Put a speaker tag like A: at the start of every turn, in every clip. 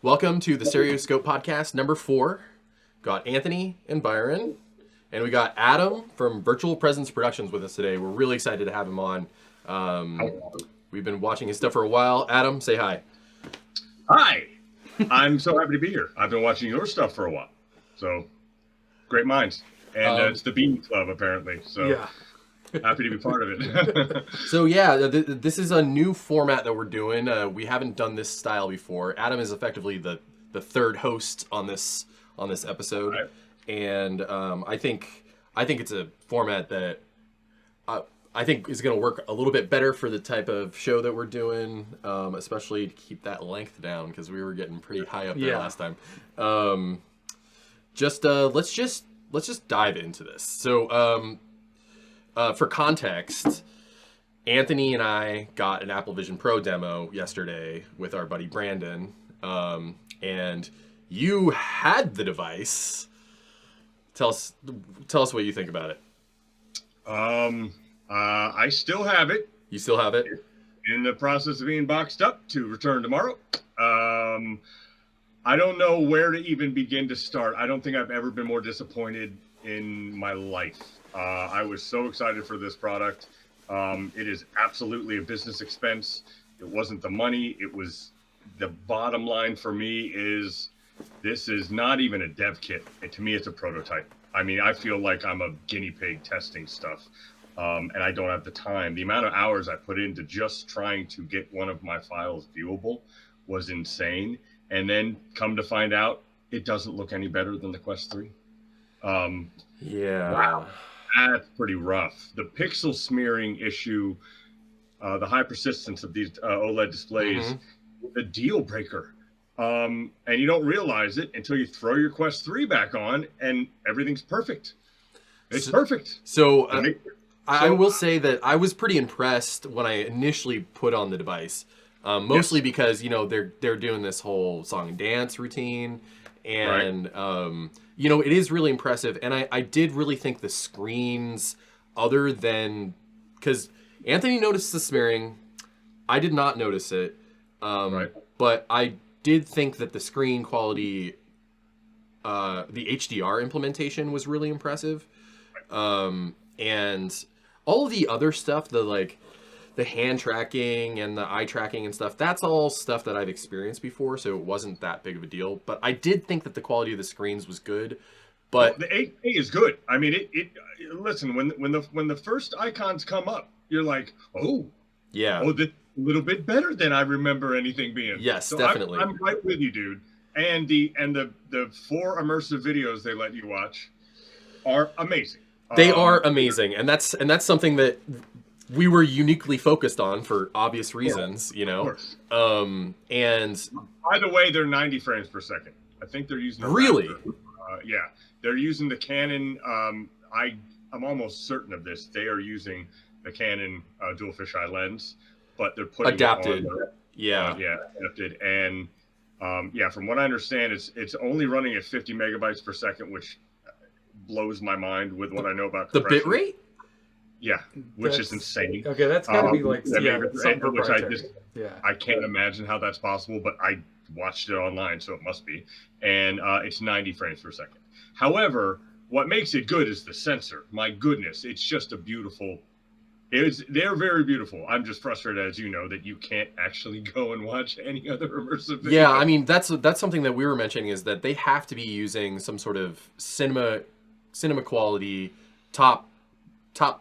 A: Welcome to the Stereoscope podcast number 4. Got Anthony and Byron, and we got Adam from Virtual Presence Productions with us today. We're really excited to have him on. We've been watching his stuff for a while. Adam, say hi.
B: Hi. I'm so happy to be here. I've been watching your stuff for a while. So, great minds. And it's the Bean Club, apparently. So, yeah. Happy to be part of it.
A: So, yeah, this is a new format that we're doing. We haven't done this style before. Adam is effectively the third host on this episode. Right. And I think it's a format that I think is going to work a little bit better for the type of show that we're doing, especially to keep that length down because we were getting pretty high up there last time. Let's just dive into this. So, for context, Anthony and I got an Apple Vision Pro demo yesterday with our buddy Brandon, and you had the device. Tell us what you think about it.
B: I still have it.
A: You still have it?
B: In the process of being boxed up to return tomorrow. I don't know where to even begin to start. I don't think I've ever been more disappointed in my life. I was so excited for this product. It is absolutely a business expense. It wasn't the money. It was the bottom line for me is this is not even a dev kit. To me, it's a prototype. I mean, I feel like I'm a guinea pig testing stuff. And I don't have the time. The amount of hours I put into just trying to get one of my files viewable was insane. And then come to find out, it doesn't look any better than the Quest 3.
A: Yeah.
B: Wow. That's pretty rough. The pixel smearing issue, the high persistence of these OLED displays, a deal breaker. And you don't realize it until you throw your Quest 3 back on and everything's perfect. It's perfect.
A: So I will say that I was pretty impressed when I initially put on the device, mostly because, they're doing this whole song and dance routine, and, it is really impressive. And I did really think the screens, other than, because Anthony noticed the smearing, I did not notice it, but I did think that the screen quality, the HDR implementation was really impressive. And all of the other stuff, the hand tracking and the eye tracking and stuff, that's all stuff that I've experienced before, so it wasn't that big of a deal. But I did think that the quality of the screens was good. But
B: the 8K is good. I mean, it listen, when the first icons come up, you're like, this a little bit better than I remember anything being.
A: Yes,
B: so
A: definitely.
B: I'm right with you, dude. And the 4 immersive videos they let you watch are amazing.
A: They are amazing, and that's something that we were uniquely focused on for obvious reasons,
B: Of course.
A: And
B: by the way, they're 90 frames per second. I think they're using
A: really.
B: They're using the Canon. I'm almost certain of this. They are using the Canon dual fisheye lens, but they're putting
A: adapted.
B: It on
A: adapted.
B: And from what I understand, it's only running at 50 megabytes per second, which blows my mind with what I know about compression.
A: The bit rate?
B: Yeah, which is insane.
C: Okay, that's got to be something
B: which
C: proprietary.
B: I can't imagine how that's possible, but I watched it online, so it must be. And it's 90 frames per second. However, what makes it good is the sensor. My goodness, it's just a beautiful. They're very beautiful. I'm just frustrated, as you know, that you can't actually go and watch any other immersive video.
A: Yeah, I mean that's something that we were mentioning is that they have to be using some sort of cinema quality top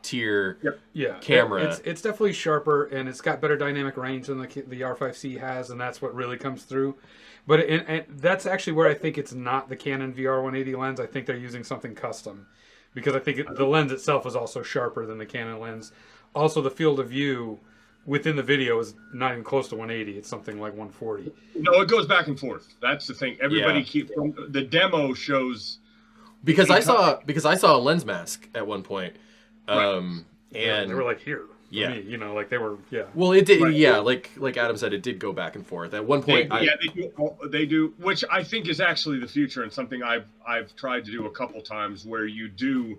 A: tier camera.
C: It's definitely sharper and it's got better dynamic range than the R5C has, and that's what really comes through. But and that's actually where I think it's not the Canon VR180 lens. I think they're using something custom because I think the lens itself is also sharper than the Canon lens. Also, the field of view within the video is not even close to 180. It's something like 140.
B: No, it goes back and forth. That's the thing. Everybody the demo shows.
A: Because I saw a lens mask at one point. And
C: they were like here. Me, they were.
A: Well, it did. Like Adam said, it did go back and forth. At one point,
B: they do, which I think is actually the future and something I've tried to do a couple times, where you do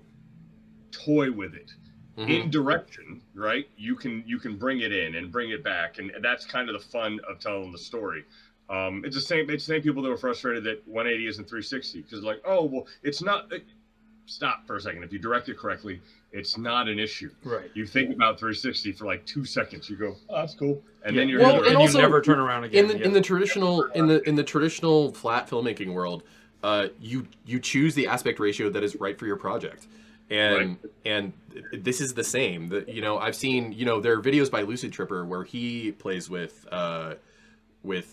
B: toy with it in direction, right? You can bring it in and bring it back, and that's kind of the fun of telling the story. It's the same people that were frustrated that 180 isn't 360 because like, oh well, it's not. Stop for a second. If you direct it correctly, it's not an issue.
C: Right.
B: You think about 360 for like 2 seconds. You go, oh, that's cool, and then you're
A: well,
B: and
A: and also,
C: you never turn around again.
A: In the traditional flat filmmaking world, you choose the aspect ratio that is right for your project, and this is the same. You know, I've seen, you know, there are videos by Lucid Tripper where he plays with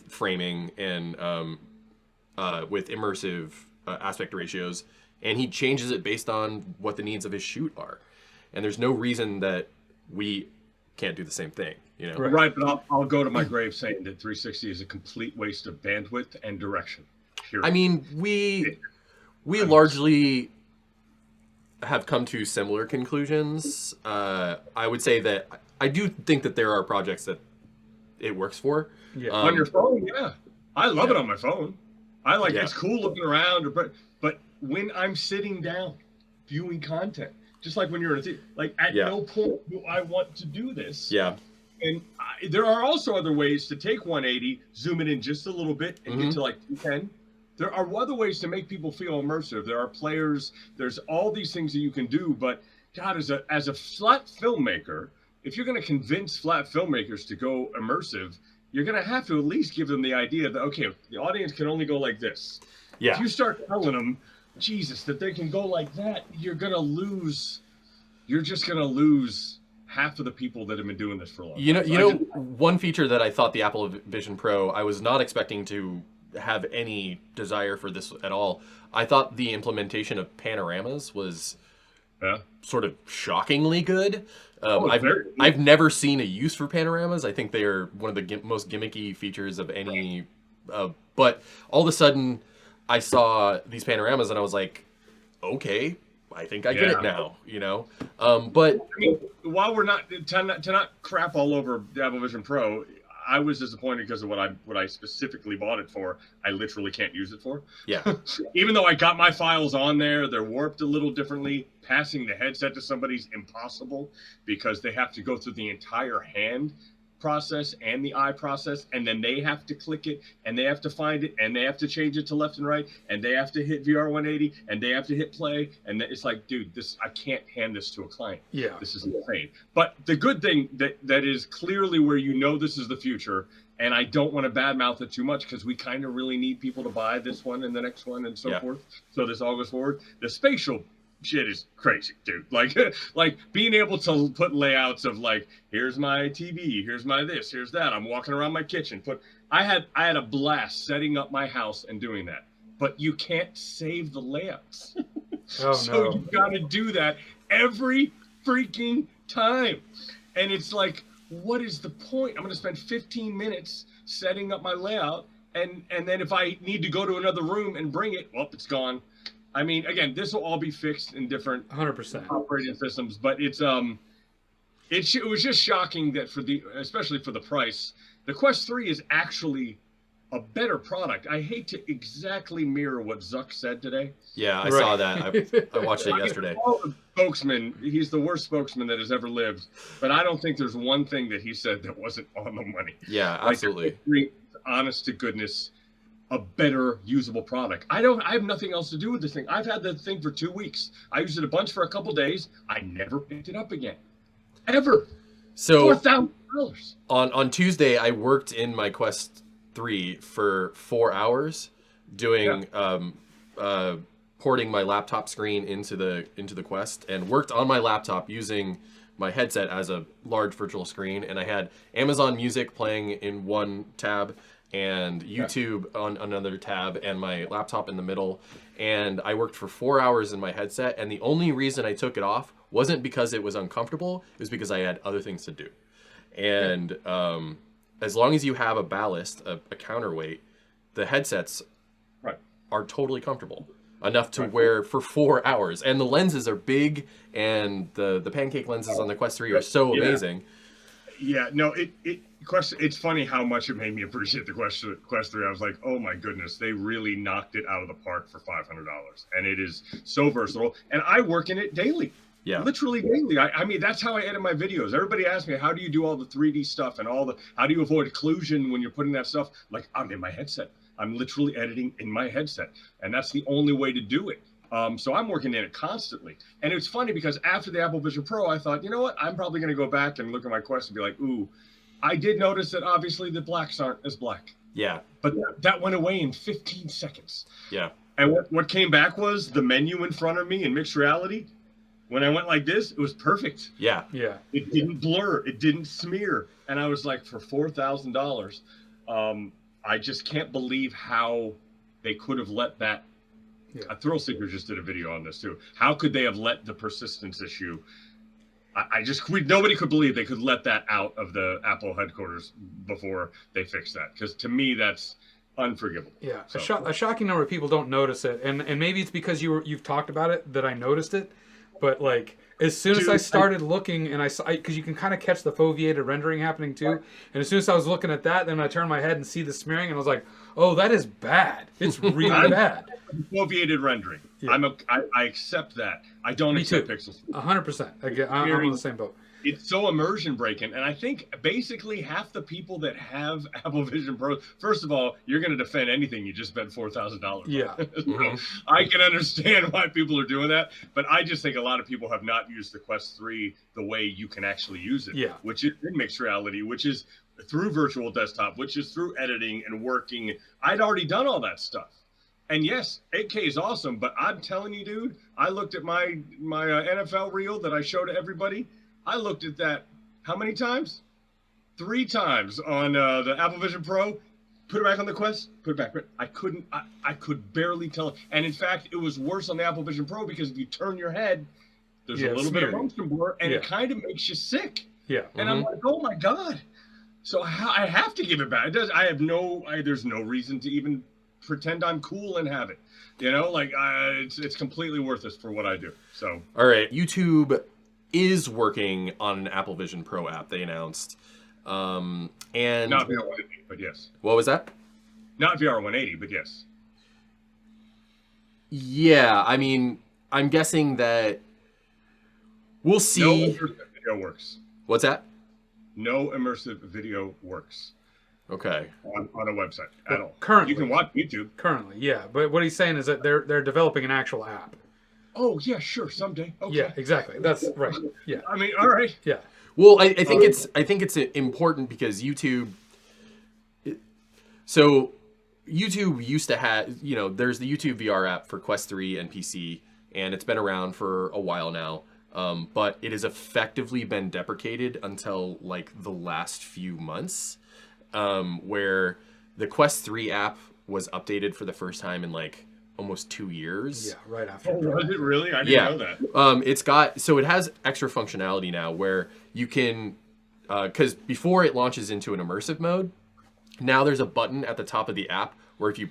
A: framing and with immersive aspect ratios, and he changes it based on what the needs of his shoot are. And there's no reason that we can't do the same thing, you know?
B: Right, but I'll go to my grave saying that 360 is a complete waste of bandwidth and direction. Period.
A: I mean, we largely have come to similar conclusions. I would say that I do think that there are projects that it works for.
C: Yeah.
B: On your phone, yeah. I love it on my phone. I like it's cool looking around, but when I'm sitting down viewing content, just like when you're in a theater, like at no point do I want to do this.
A: Yeah.
B: And there are also other ways to take 180, zoom it in just a little bit, and get to like 210. There are other ways to make people feel immersive. There are players. There's all these things that you can do. But God, as a flat filmmaker, if you're going to convince flat filmmakers to go immersive, you're going to have to at least give them the idea that, okay, the audience can only go like this.
A: Yeah.
B: If you start telling them, Jesus, that they can go like that, you're going to lose. You're just going to lose half of the people that have been doing this for a long time.
A: One feature that I thought the Apple Vision Pro, I was not expecting to have any desire for this at all. I thought the implementation of panoramas was sort of shockingly good. I've never seen a use for panoramas. I think they are one of the most gimmicky features of any. But all of a sudden, I saw these panoramas and I was like, okay, I think I get it now. You know, but
B: I mean, while we're not to not crap all over the Apple Vision Pro, I was disappointed because of what I specifically bought it for. I literally can't use it for.
A: Yeah.
B: Even though I got my files on there, they're warped a little differently. Passing the headset to somebody's impossible because they have to go through the entire hand process and the eye process, and then they have to click it, and they have to find it, and they have to change it to left and right, and they have to hit VR 180, and they have to hit play, and it's like, dude, I can't hand this to a client.
C: Yeah,
B: this is insane. But the good thing that is clearly where you know this is the future, and I don't want to badmouth it too much because we kind of really need people to buy this one and the next one and so forth. So this all goes forward. The spatial shit is crazy, dude. Like being able to put layouts of like, here's my TV, here's my this, here's that. I'm walking around my kitchen. I had a blast setting up my house and doing that. But you can't save the layouts. So you got to do that every freaking time. And it's like, what is the point? I'm going to spend 15 minutes setting up my layout, and then if I need to go to another room and bring it, well, it's gone. I mean, again, this will all be fixed in different
C: 100%
B: operating systems, but it was just shocking that especially for the price, the Quest 3 is actually a better product. I hate to exactly mirror what Zuck said today.
A: Yeah, I saw that. I watched it yesterday.
B: The spokesman, he's the worst spokesman that has ever lived, but I don't think there's one thing that he said that wasn't on the money.
A: Yeah, absolutely.
B: Like, honest to goodness, a better usable product. I have nothing else to do with this thing. I've had the thing for 2 weeks. I used it a bunch for a couple days. I never picked it up again. Ever.
A: So
B: $4,000.
A: On Tuesday, I worked in my Quest 3 for 4 hours doing porting my laptop screen into the Quest, and worked on my laptop using my headset as a large virtual screen, and I had Amazon Music playing in one tab and YouTube on another tab and my laptop in the middle. And I worked for 4 hours in my headset, and the only reason I took it off wasn't because it was uncomfortable, it was because I had other things to do. And as long as you have a ballast, a counterweight, the headsets are totally comfortable enough to wear for 4 hours. And the lenses are big, and the pancake lenses on the Quest 3 are so amazing.
B: Yeah, no, it's funny how much it made me appreciate the Quest 3. I was like, oh my goodness, they really knocked it out of the park for $500. And it is so versatile. And I work in it daily.
A: Yeah.
B: Literally daily. I mean, that's how I edit my videos. Everybody asks me, how do you do all the 3D stuff and how do you avoid occlusion when you're putting that stuff? Like, I'm in my headset. I'm literally editing in my headset. And that's the only way to do it. So I'm working in it constantly. And it's funny because after the Apple Vision Pro, I thought, you know what? I'm probably going to go back and look at my Quest and be like, ooh, I did notice that obviously the blacks aren't as black.
A: Yeah.
B: But that went away in 15 seconds.
A: Yeah.
B: And what came back was the menu in front of me in mixed reality. When I went like this, it was perfect.
A: Yeah.
C: Yeah.
B: It didn't blur. It didn't smear. And I was like, for $4,000, I just can't believe how they could have let that.
C: Yeah.
B: Thrill Seeker just did a video on this too. How could they have let the persistence issue? Nobody could believe they could let that out of the Apple headquarters before they fixed that. Because to me, that's unforgivable.
C: Yeah,
B: So.
C: a shocking number of people don't notice it, and maybe it's because you've talked about it that I noticed it. But like as soon as I started looking, and because you can kind of catch the foveated rendering happening too, and as soon as I was looking at that, then I turned my head and see the smearing, and I was like, oh, that is bad. It's really bad.
B: Foveated rendering.
C: Yeah.
B: I accept that. I don't accept pixels.
C: 100%. I'm on the same boat.
B: It's so immersion breaking, and I think basically half the people that have Apple Vision Pro, first of all, you're going to defend anything you just spent $4,000.
C: Yeah.
B: I can understand why people are doing that, but I just think a lot of people have not used the Quest 3 the way you can actually use it,
C: Yeah.
B: which is in mixed reality, which is through virtual desktop, which is through editing and working. I'd already done all that stuff. And yes, 8K is awesome, but I'm telling you, dude, I looked at my NFL reel that I show to everybody. I looked at that how many times? 3 times on the Apple Vision Pro. Put it back on the Quest. Put it back. I could barely tell. And in fact, it was worse on the Apple Vision Pro because if you turn your head, there's a little bit of motion blur, and it kind of makes you sick.
C: Yeah.
B: And I'm like, oh my god. So I have to give it back. There's no reason to even pretend I'm cool and have it. You know, like it's completely worthless for what I do. So.
A: All right, YouTube is working on an Apple Vision Pro app, they announced. And
B: not VR 180, but yes.
A: What was that?
B: Not VR 180, but yes.
A: Yeah, I mean, I'm guessing that we'll see.
B: No immersive video works.
A: What's that?
B: No immersive video works.
A: Okay.
B: On a website at all.
C: Currently.
B: You can watch YouTube.
C: Currently, yeah. But what he's saying is that they're developing an actual app.
B: Oh, yeah, sure, someday. Okay.
C: Yeah, exactly. That's right. Yeah.
B: I mean, all right.
C: Yeah.
A: Well, I think it's important because YouTube. So YouTube used to have, there's the YouTube VR app for Quest 3 and PC, and it's been around for a while now. But it has effectively been deprecated until like the last few months, where the Quest 3 app was updated for the first time in like almost 2 years.
C: Yeah, right after.
B: Oh, was it really? I didn't know that.
A: It has extra functionality now where you can, because before it launches into an immersive mode, now there's a button at the top of the app where if you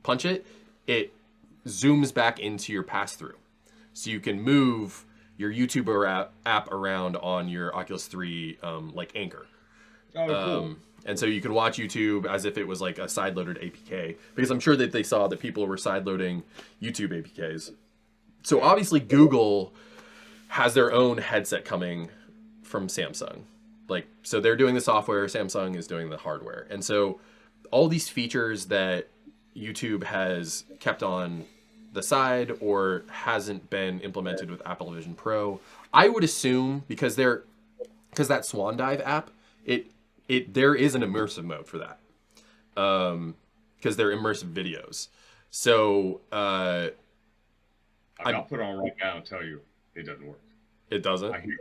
A: punch it, it zooms back into your pass-through. So you can move your YouTuber app around on your Oculus 3 like anchor.
B: Oh, cool.
A: And so you can watch YouTube as if it was like a side-loaded APK, because I'm sure that they saw that people were side-loading YouTube APKs. So obviously Google has their own headset coming from Samsung. So they're doing the software, Samsung is doing the hardware. And so all these features that YouTube has kept on the side or hasn't been implemented with Apple Vision Pro, I would assume because that Swan Dive app, there is an immersive mode for that, because they're immersive videos. So
B: I'll put it on right now and tell you it doesn't work.
A: It doesn't.
B: I hear,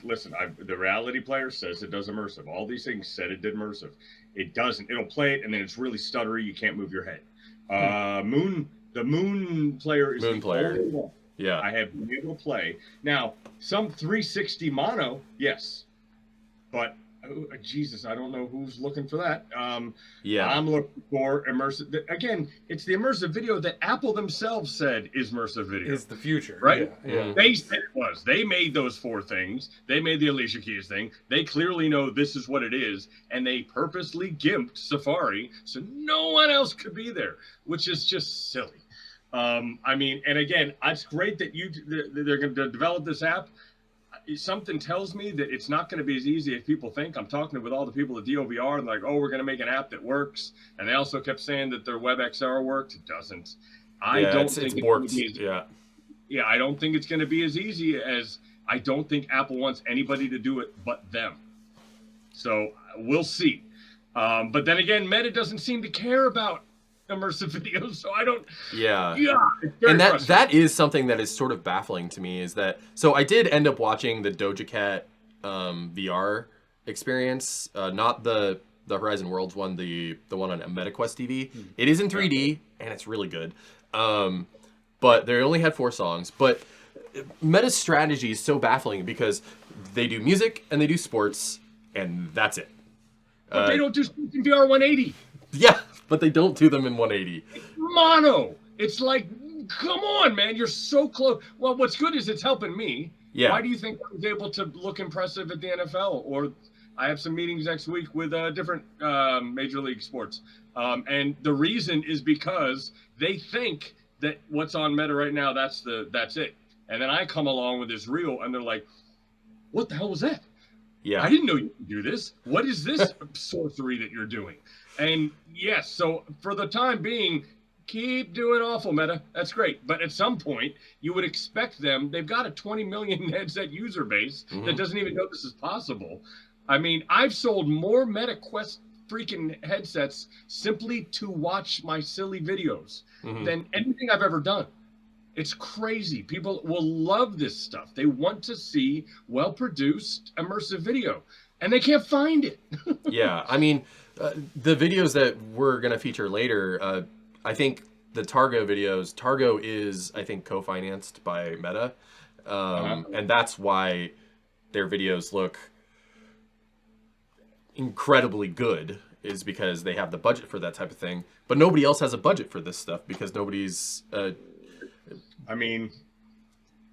B: listen, the reality player says it does immersive. All these things said it did immersive. It doesn't. It'll play it and then it's really stuttery. You can't move your head. The Moon player is only one.
A: Yeah,
B: I have been able to play. Now, some 360 mono, yes. But, Jesus, I don't know who's looking for that.
A: yeah.
B: I'm looking for immersive. Again, it's the immersive video that Apple themselves said is immersive video.
C: Is the future.
B: Right?
C: Yeah.
B: They said it was. They made those 4 things. They made the Alicia Keys thing. They clearly know this is what it is. And they purposely gimped Safari so no one else could be there, which is just silly. I mean, and again, it's great that they're going to develop this app. Something tells me that it's not going to be as easy as people think. I'm talking with all the people at DOVR and like, oh, we're going to make an app that works. And they also kept saying that their WebXR worked. It doesn't. I don't think it's
A: borked.
B: Yeah, I don't think it's going to be as easy as I don't think Apple wants anybody to do it but them. So we'll see. But then again, Meta doesn't seem to care about immersive videos, so I don't.
A: Yeah.
B: It's very
A: and
B: frustrating.
A: that is something that is sort of baffling to me. Is that so? I did end up watching the Doja Cat VR experience, not the Horizon Worlds one, the one on MetaQuest TV. It is in 3D and it's really good. But they only had 4 songs. But Meta's strategy is so baffling because they do music and they do sports, and that's it.
B: But they don't do sports in VR 180.
A: Yeah, but they don't do them in 180.
B: It's mono. It's like, come on, man, you're so close. Well, what's good is it's helping me.
A: Yeah.
B: Why do you think I was able to look impressive at the NFL? Or I have some meetings next week with different major league sports. And the reason is because they think that what's on Meta right now, that's it. And then I come along with this reel, and they're like, what the hell was that?
A: Yeah.
B: I didn't know you could do this. What is this sorcery that you're doing? And yes, so for the time being, keep doing awful, Meta. That's great. But at some point, you would expect them. They've got a 20 million headset user base that doesn't even know this is possible. I mean, I've sold more Meta Quest freaking headsets simply to watch my silly videos than anything I've ever done. It's crazy. People will love this stuff. They want to see well-produced immersive video, and they can't find it.
A: Yeah, I mean, the videos that we're going to feature later, I think the Targo videos, Targo is, I think, co-financed by Meta, and that's why their videos look incredibly good, is because they have the budget for that type of thing. But nobody else has a budget for this stuff because nobody's...
B: I mean,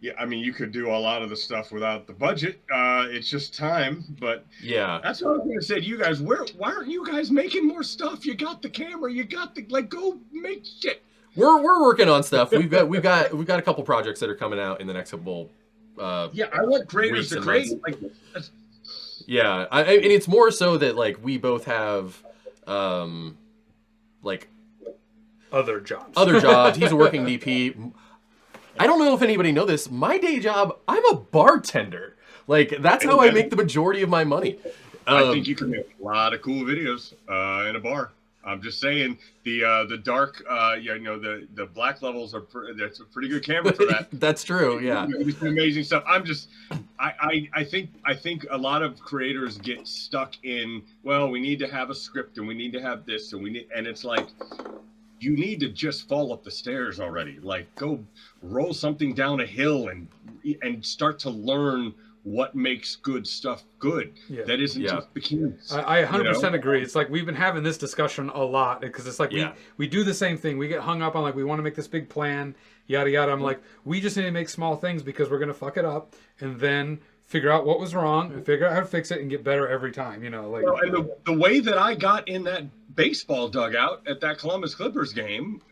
B: you could do a lot of the stuff without the budget. It's just time, but
A: yeah,
B: that's what I was going to say to you guys. Why aren't you guys making more stuff? You got the camera, you got the go make shit.
A: We're working on stuff. We've got a couple projects that are coming out in the next couple.
B: I want creators to create.
A: Yeah, and it's more so that like we both have, like
C: other jobs.
A: He's a working DP. I don't know if anybody know this. My day job, I'm a bartender. Like, that's how I make the majority of my money.
B: I think you can make a lot of cool videos in a bar. I'm just saying the dark, the black levels that's a pretty good camera for that.
A: That's true. Yeah,
B: it's amazing stuff. I think a lot of creators get stuck in. Well, we need to have a script and we need to have this and it's like. You need to just fall up the stairs already. Like, go roll something down a hill and start to learn what makes good stuff good. Yeah. That isn't just bikinis.
C: I 100% agree. It's like we've been having this discussion a lot because it's like we do the same thing. We get hung up on like we want to make this big plan, yada yada. I'm like, we just need to make small things because we're gonna fuck it up and then figure out what was wrong and figure out how to fix it and get better every time. And
B: the way that I got in that baseball dugout at that Columbus Clippers game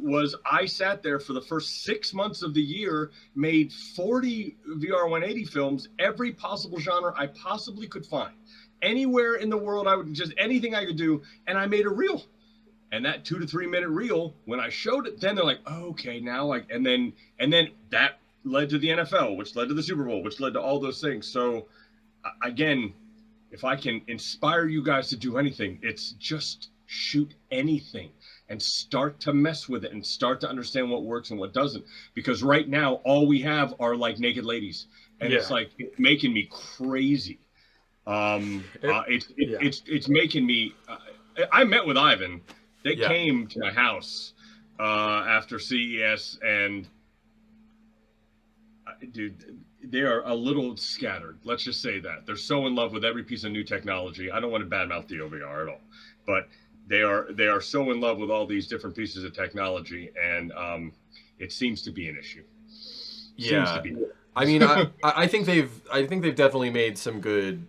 B: was I sat there for the first 6 months of the year, made 40 VR 180 films, every possible genre I possibly could find. Anywhere in the world, anything I could do, and I made a reel. And that 2 to 3 minute reel, when I showed it, then they're like, oh, okay, now and then that led to the NFL, which led to the Super Bowl, which led to all those things. So again, if I can inspire you guys to do anything, it's just shoot anything and start to mess with it and start to understand what works and what doesn't. Because right now, all we have are like naked ladies. And it's like, it's making me crazy. It's making me, I met with Ivan. They came to my house after CES and dude, they are a little scattered. Let's just say that. They're so in love with every piece of new technology. I don't want to badmouth the OVR at all, but they are so in love with all these different pieces of technology, and it seems to be an issue.
A: Yeah. I mean, I think they've definitely made some good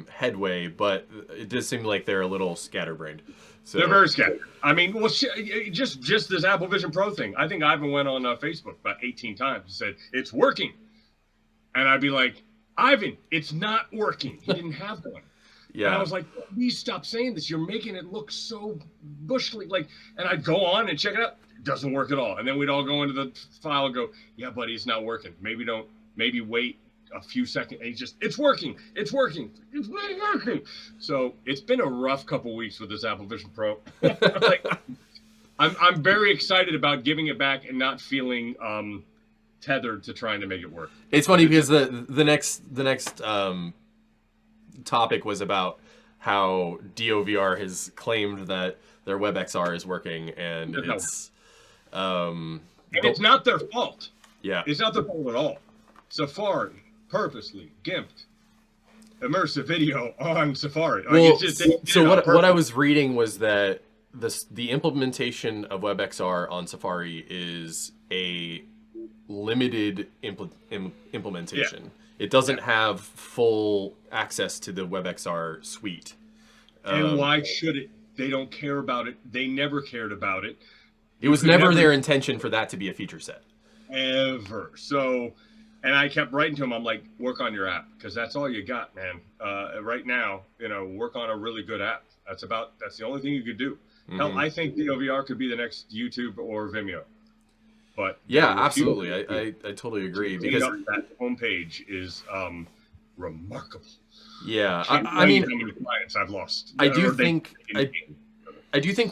A: headway, but it does seem like they're a little scatterbrained. So
B: They're very scattered. I mean, well, just this Apple Vision Pro thing. I think Ivan went on Facebook about 18 times and said it's working, and I'd be like, Ivan, it's not working. He didn't have one.
A: yeah,
B: And I was like, please stop saying this. You're making it look so bushly. Like, and I'd go on and check it out. It doesn't work at all. And then we'd all go into the file and go, yeah, buddy, it's not working. Maybe wait a few seconds. And it's working. It's working. It's really working. So it's been a rough couple weeks with this Apple Vision Pro. Like, I'm very excited about giving it back and not feeling tethered to trying to make it work.
A: it's funny because the next topic was about how DOVR has claimed that their WebXR is working, and it's
B: it's not their fault.
A: yeah,
B: It's not their fault at all. Safari purposely gimped immersive video on Safari. Like,
A: well,
B: it's just, they did it
A: so
B: on
A: what I
B: purpose.
A: was reading was that the implementation of WebXR on Safari is a limited implementation.
B: Yeah.
A: It doesn't have full access to the WebXR suite.
B: And why should it? They don't care about it. They never cared about it.
A: It was never their intention for that to be a feature set.
B: Ever. So, and I kept writing to him, I'm like, work on your app, because that's all you got, man. Right now, work on a really good app. That's the only thing you could do.
A: Mm-hmm.
B: Hell, I think DOVR could be the next YouTube or Vimeo. But
A: yeah, absolutely. I totally agree, because
B: that homepage is remarkable.
A: yeah,
B: I mean, how many clients I've lost.
A: I do think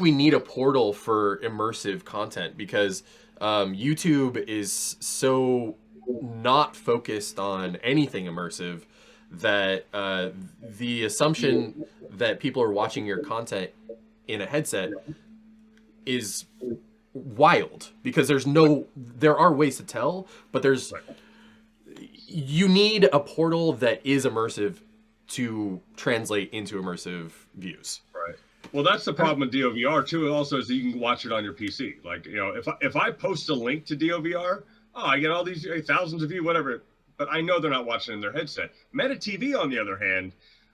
A: we need a portal for immersive content, because YouTube is so not focused on anything immersive that the assumption that people are watching your content in a headset is wild, because there are ways to tell, but you need a portal that is immersive to translate into immersive views.
B: Right. Well, that's the problem with DOVR too. Also, is that you can watch it on your PC. Like, if I post a link to DOVR, I get all these thousands of views, whatever. But I know they're not watching in their headset. Meta TV, on the other hand,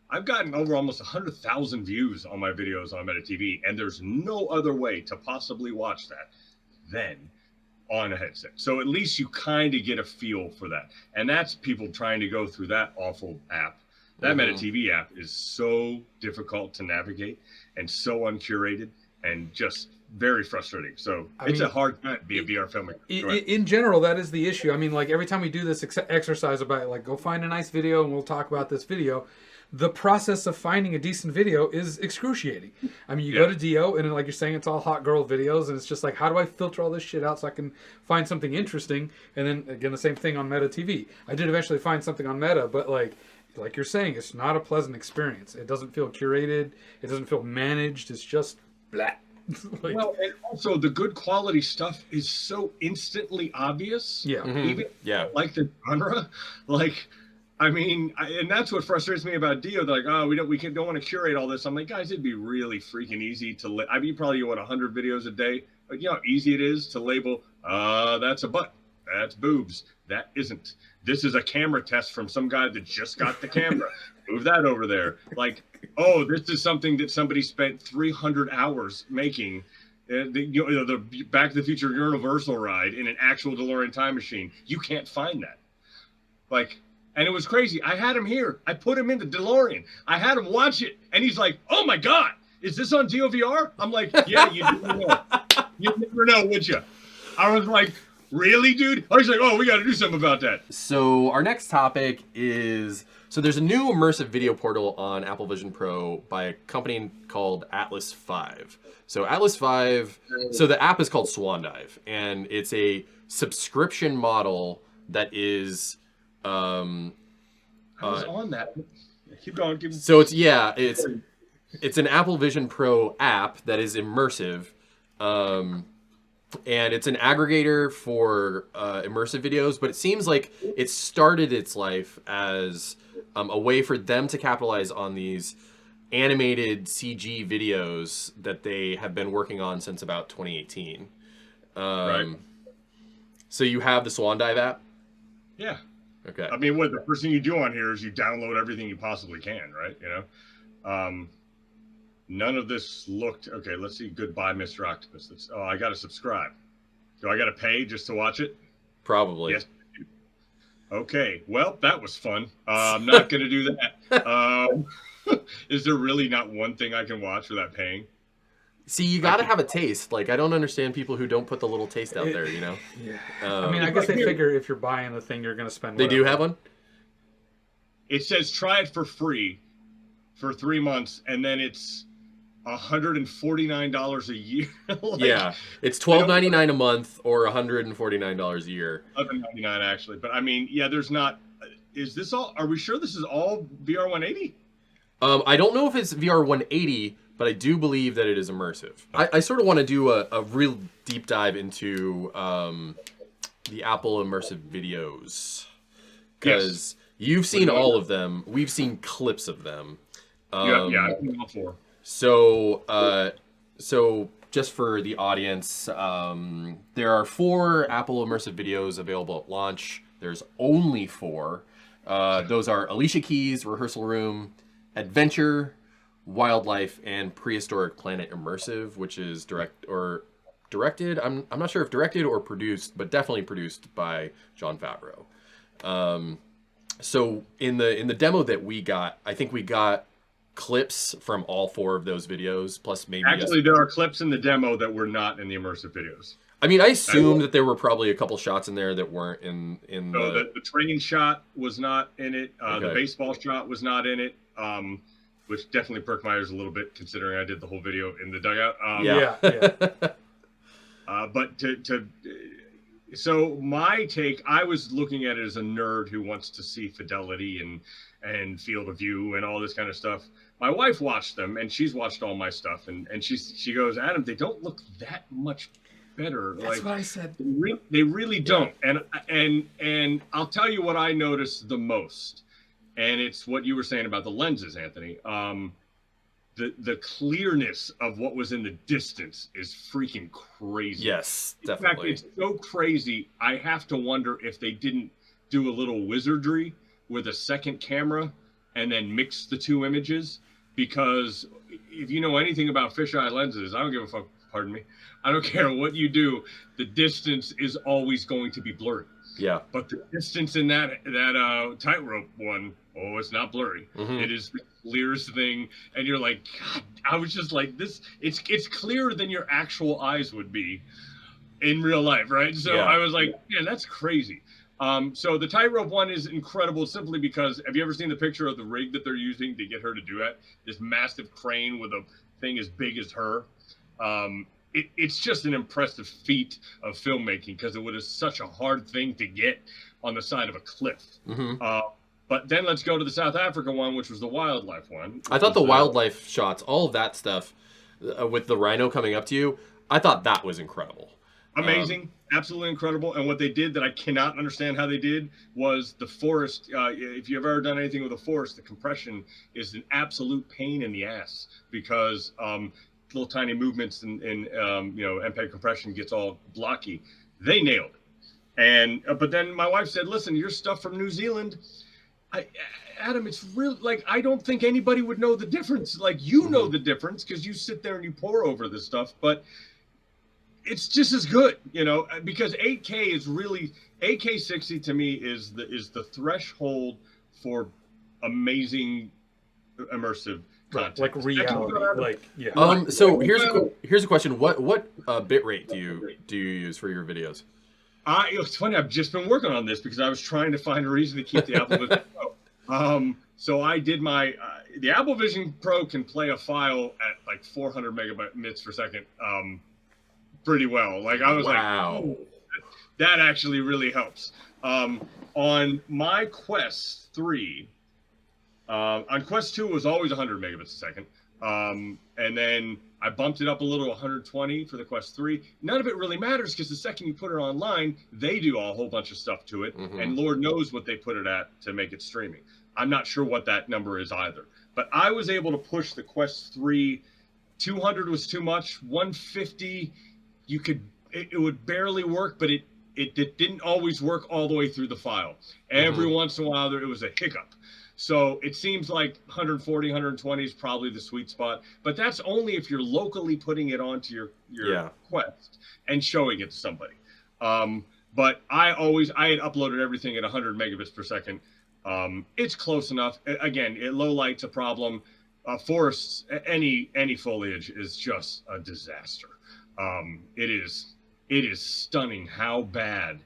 B: I've gotten over almost 100,000 views on my videos on Meta TV, and there's no other way to possibly watch that than on a headset. So at least you kind of get a feel for that. And that's people trying to go through that awful app. That Meta TV app is so difficult to navigate and so uncurated and just very frustrating. So it's a hard time to be a VR filmmaker.
C: In general, that is the issue. I mean, like, every time we do this exercise about, like, go find a nice video and we'll talk about this video, the process of finding a decent video is excruciating. I mean, you go to DO, and like you're saying, it's all hot girl videos, and it's just like, how do I filter all this shit out so I can find something interesting? And then, again, the same thing on Meta TV. I did eventually find something on Meta, but like you're saying, it's not a pleasant experience. It doesn't feel curated. It doesn't feel managed. It's just blah.
B: Well, and also the good quality stuff is so instantly obvious.
C: Yeah.
B: Even like the genre, like, I mean, and that's what frustrates me about Dio. They're like, oh, we don't want to curate all this. I'm like, guys, it'd be really freaking easy to. I mean, probably you want 100 videos a day, but you know how easy it is to label. That's a butt. That's boobs. That isn't. This is a camera test from some guy that just got the camera. Move that over there. Like, oh, this is something that somebody spent 300 hours making. The Back to the Future Universal ride in an actual DeLorean time machine. You can't find that. Like, and it was crazy. I had him here. I put him in the DeLorean. I had him watch it, and he's like, "Oh my God, is this on DOVR?" I'm like, "Yeah, you never know. You never know, would you?" I was like, "Really, dude?" Oh, he's like, "Oh, we got to do something about that."
A: So our next topic is, so there's a new immersive video portal on Apple Vision Pro by a company called Atlas 5. So Atlas 5, so the app is called Swan Dive, and it's a subscription model that is
B: I was on that. Keep going.
A: So it's an Apple Vision Pro app that is immersive, and it's an aggregator for immersive videos. But it seems like it started its life as a way for them to capitalize on these animated CG videos that they have been working on since about 2018.
B: Right.
A: So you have the Swan Dive app?
B: Yeah.
A: Okay.
B: I mean, what the first thing you do on here is you download everything you possibly can, right? You know, none of this looked okay. Let's see. Goodbye, Mr. Octopus. Oh, I got to subscribe. Do I got to pay just to watch it?
A: Probably.
B: Yes. Okay. Well, that was fun. I'm not going to do that. Is there really not one thing I can watch without paying?
A: See, you got to have a taste. Like, I don't understand people who don't put the little taste out there, you know?
C: Yeah. I mean, I guess they figure if you're buying the thing, you're going to spend whatever.
A: They do have one?
B: It says try it for free for 3 months, and then it's $149 a year. Like,
A: yeah, it's $12.99 a month or $149 a year.
B: $11.99 actually, but I mean, yeah, there's not. Is this all? Are we sure this is all VR 180?
A: I don't know if it's VR 180, but I do believe that it is immersive. I sort of want to do a real deep dive into the Apple immersive videos because you've seen all of them. We've seen clips of them.
B: Yeah, I've seen all 4.
A: So, just for the audience, there are 4 Apple immersive videos available at launch. There's only 4. Those are Alicia Keys' Rehearsal Room, Adventure, Wildlife, and Prehistoric Planet Immersive, which is directed. I'm not sure if directed or produced, but definitely produced by Jon Favreau. So in the demo that we got, I think we got clips from all 4 of those videos, plus maybe
B: actually there are clips in the demo that were not in the immersive videos.
A: I mean, I assume that there were probably a couple shots in there that weren't in
B: so the train shot was not in it.
A: Okay.
B: The baseball shot was not in it, which definitely perked my ears a little bit considering I did the whole video in the dugout. But so my take, I was looking at it as a nerd who wants to see fidelity and field of view and all this kind of stuff. My wife watched them, and she's watched all my stuff, and she goes, Adam, they don't look that much better.
C: That's what I said.
B: They really don't. And I'll tell you what I noticed the most, and it's what you were saying about the lenses, Anthony. The clearness of what was in the distance is freaking crazy.
A: Yes,
B: In
A: definitely.
B: fact, it's so crazy, I have to wonder if they didn't do a little wizardry with a second camera and then mix the 2 images, because if you know anything about fisheye lenses, I don't give a fuck, pardon me, I don't care what you do, the distance is always going to be blurry.
A: Yeah.
B: But the distance in that tightrope one, oh, it's not blurry.
A: Mm-hmm.
B: It is the clearest thing, and you're like, God, I was just like, this. It's clearer than your actual eyes would be in real life, right? So I was like, man, that's crazy. So the tightrope one is incredible simply because, have you ever seen the picture of the rig that they're using to get her to do that? This massive crane with a thing as big as her. It's just an impressive feat of filmmaking because it was such a hard thing to get on the side of a cliff.
A: Mm-hmm.
B: But then let's go to the South Africa one, which was the wildlife one.
A: I thought the wildlife shots, all of that stuff with the rhino coming up to you, I thought that was incredible.
B: Amazing. Absolutely incredible. And what they did that I cannot understand how they did was the forest. If you've ever done anything with a forest, the compression is an absolute pain in the ass because little tiny movements and MPEG compression gets all blocky. They nailed it. But then my wife said, listen, your stuff from New Zealand, Adam, it's real. Like, I don't think anybody would know the difference. Like, you know the difference because you sit there and you pour over this stuff, but it's just as good, because 8K is really 8K 60 to me is the threshold for amazing immersive content.
C: Like reality.
A: So here's a question. What bit rate do you use for your videos?
B: It's funny. I've just been working on this because I was trying to find a reason to keep the Apple Vision Pro. So I did the Apple Vision Pro can play a file at like 400 megabits per second. Pretty well. Like I was like, oh, that actually really helps. On my Quest 3, on Quest 2 it was always 100 megabits a second. And then I bumped it up a little to 120 for the Quest 3. None of it really matters because the second you put it online, they do a whole bunch of stuff to it. Mm-hmm. And Lord knows what they put it at to make it streaming. I'm not sure what that number is either. But I was able to push the Quest 3. 200 was too much. 150, it would barely work, but it it didn't always work all the way through the file. Every once in a while, it was a hiccup. So it seems like 140, 120 is probably the sweet spot, but that's only if you're locally putting it onto your Quest and showing it to somebody. But I had uploaded everything at 100 megabits per second. It's close enough. Again, low light's a problem. Forests, any foliage is just a disaster. It is stunning how bad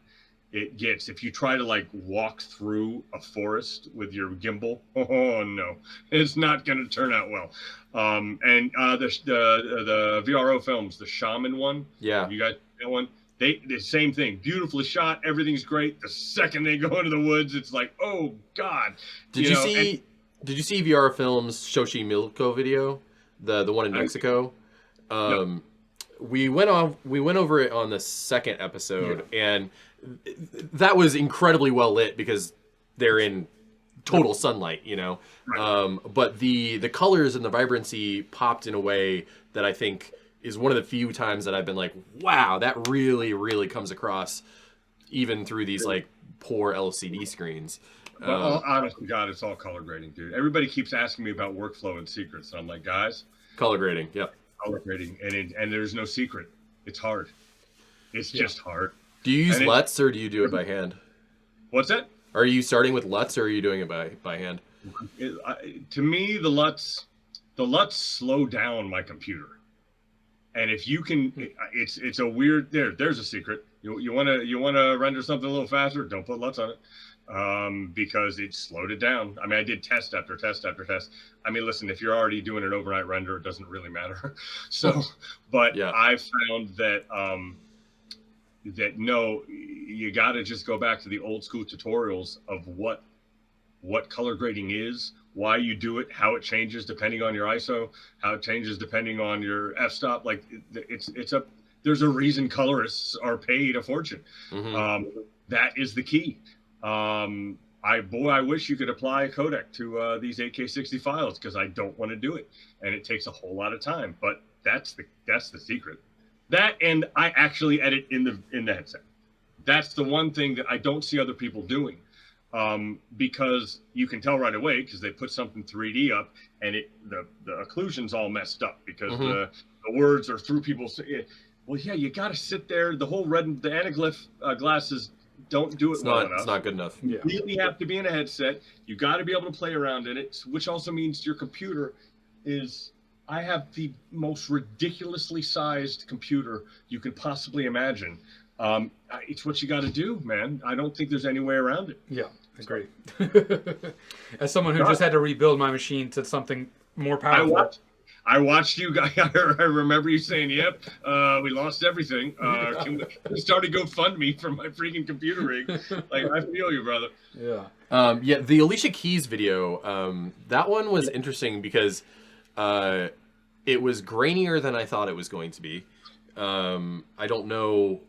B: it gets if you try to like walk through a forest with your gimbal. Oh no, it's not going to turn out well. And the VRO films, the Shaman one, you guys that one, the same thing, beautifully shot, everything's great. The second they go into the woods, it's like, oh god.
A: Did you see VR Films Shoshi Milko video, the one in Mexico?
B: No.
A: We went over it on the second episode, and that was incredibly well lit because they're in total sunlight, you know.
B: Right.
A: But the colors and the vibrancy popped in a way that I think is one of the few times that I've been like, wow, that really, really comes across even through these like poor LCD screens.
B: Well, honest to God, it's all color grading, dude. Everybody keeps asking me about workflow and secrets. And I'm like, guys,
A: color grading,
B: color grading, and there's no secret. It's hard. It's just hard.
A: Do you use LUTs or do you do it by hand?
B: What's that?
A: Are you starting with LUTs or are you doing it by hand?
B: To me, the LUTs slow down my computer. And if you can, it's a weird. There's a secret. You want to render something a little faster? Don't put LUTs on it, because it slowed it down. I mean, I did test after test after test. I mean, listen, if you're already doing an overnight render, it doesn't really matter. So, but I found that no, you got to just go back to the old school tutorials of what color grading is, why you do it, how it changes depending on your ISO, how it changes depending on your f-stop. Like there's a reason colorists are paid a fortune. That is the key. I wish you could apply a codec to these 8K60 files, because I don't want to do it, and it takes a whole lot of time. But that's the secret. That, and I actually edit in the headset. That's the one thing that I don't see other people doing, because you can tell right away because they put something 3D up and the occlusion's all messed up because the words are through people's. Well, yeah, you got to sit there. The whole the anaglyph glasses don't do it well enough.
A: It's not good enough.
B: You really have to be in a headset. You got to be able to play around in it, which also means your computer is. I have the most ridiculously sized computer you can possibly imagine. It's what you got to do, man. I don't think there's any way around it.
C: Yeah, I agree. As someone who just had to rebuild my machine to something more powerful.
B: I watched you guys. I remember you saying, "Yep, we lost everything. Can we start a GoFundMe for my freaking computer rig?" Like, I feel you, brother.
C: Yeah.
A: The Alicia Keys video, that one was interesting because it was grainier than I thought it was going to be. I don't know.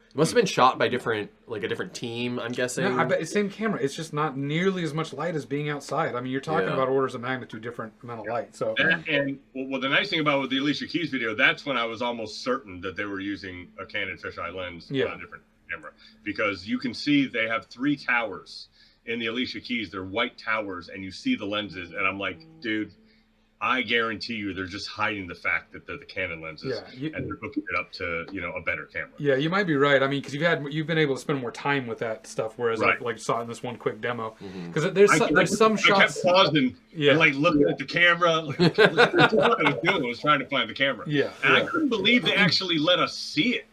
A: It must have been shot by a different team, I'm guessing.
C: No, I bet it's same camera. It's just not nearly as much light as being outside. I mean, you're talking about orders of magnitude different amount of light. So
B: and the nice thing about with the Alicia Keys video, that's when I was almost certain that they were using a Canon fisheye lens on a different camera, because you can see they have 3 towers in the Alicia Keys. They're white towers, and you see the lenses, and I'm like, dude, I guarantee you they're just hiding the fact that they're the Canon lenses, and they're hooking it up to a better camera.
C: Yeah, you might be right. I mean, because you've been able to spend more time with that stuff, whereas I saw in this one quick demo. Because there's some shots.
B: I kept pausing and looking at the camera. What I was doing was trying to find the camera.
C: Yeah,
B: and I couldn't believe they actually let us see it.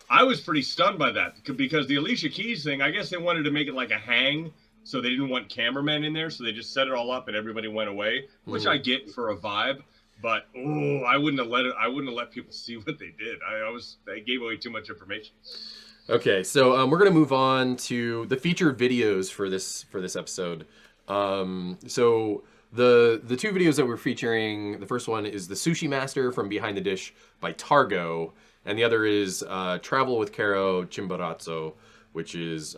B: I was pretty stunned by that, because the Alicia Keys thing, I guess they wanted to make it like a hang. So they didn't want cameramen in there, so they just set it all up and everybody went away, which I get for a vibe. But I wouldn't have let people see what they did. They gave away too much information.
A: Okay, so we're gonna move on to the featured videos for this episode. So the 2 videos that we're featuring, the first one is the Sushi Master from Behind the Dish by Targo, and the other is Travel with Caro Chimborazo, which is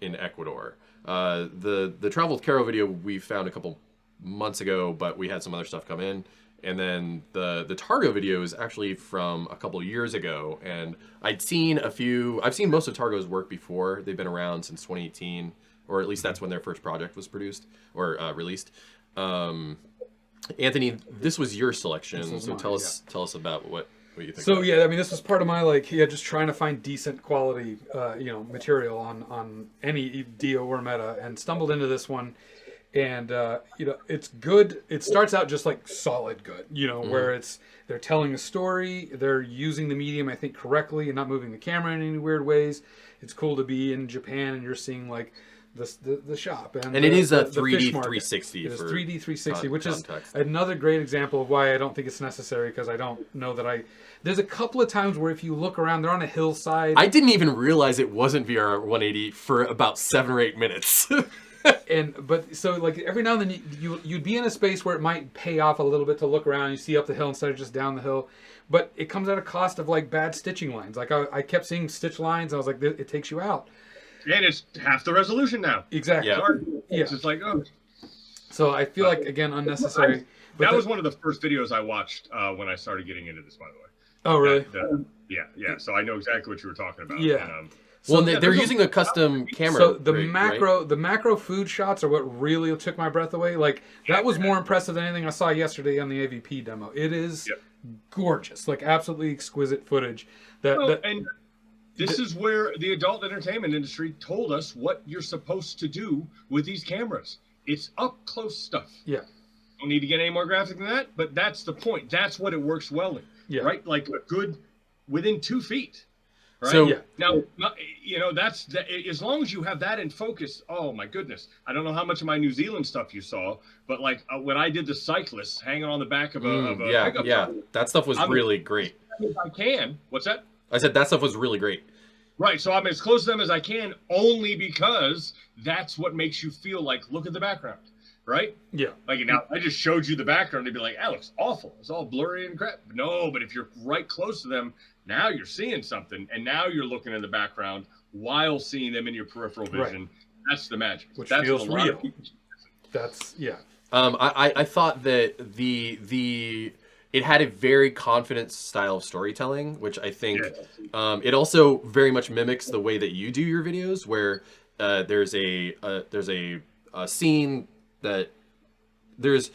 A: in Ecuador. The Travel with Caro video we found a couple months ago, but we had some other stuff come in, And then the Targo video is actually from a couple years ago, and I've seen most of Targo's work before. They've been around since 2018, or at least that's when their first project was produced or released. Anthony, this was your selection, so tell us about what you think.
C: So yeah, I mean, this was part of my just trying to find decent quality material on any DO or meta, and stumbled into this one. And it's good. It starts out just like solid good, where they're telling a story, they're using the medium I think correctly and not moving the camera in any weird ways. It's cool to be in Japan and you're seeing like the shop and
A: it is a
C: the
A: 3D
C: fish market.
A: 360.
C: It is 3D 360, which
A: context.
C: is another great example of why I don't think it's necessary, because I don't know that There's a couple of times where if you look around, they're on a hillside.
A: I didn't even realize it wasn't VR 180 for about 7 or 8 minutes.
C: But so like every now and then you'd be in a space where it might pay off a little bit to look around. You see up the hill instead of just down the hill, but it comes at a cost of like bad stitching lines. Like I kept seeing stitch lines. And I was like, it takes you out.
B: And it's half the resolution now.
C: Exactly.
A: Yeah.
B: It's just like, oh.
C: So I feel like, again, unnecessary.
B: That was one of the first videos I watched when I started getting into this, by the way.
C: Oh, really?
B: Yeah. So I know exactly what you were talking about.
C: Yeah.
B: And,
A: well, they're using a custom camera.
C: So the
A: rig,
C: the macro food shots are what really took my breath away. Like that was more impressive than anything I saw yesterday on the AVP demo. It is gorgeous, like absolutely exquisite footage.
B: And this is where the adult entertainment industry told us what you're supposed to do with these cameras. It's up close stuff.
C: Yeah.
B: Don't need to get any more graphic than that, but that's the point. That's what it works well in.
C: Yeah.
B: Right? Like a good within 2 feet. Right?
A: So
B: now, that's as long as you have that in focus. Oh my goodness! I don't know how much of my New Zealand stuff you saw, but like when I did the cyclists hanging on the back of a pickup truck,
A: that stuff was really great.
B: If I can, what's that?
A: I said that stuff was really great.
B: Right, so I'm as close to them as I can, only because that's what makes you feel like, look at the background, right?
C: Yeah.
B: Like now, I just showed you the background, they'd be like, that looks awful. It's all blurry and crap. No, but if you're right close to them, now you're seeing something, and now you're looking in the background while seeing them in your peripheral vision. Right. That's the magic.
C: Which
B: that's
C: feels real.
A: I thought that it had a very confident style of storytelling, which I think it also very much mimics the way that you do your videos, where there's a scene that there's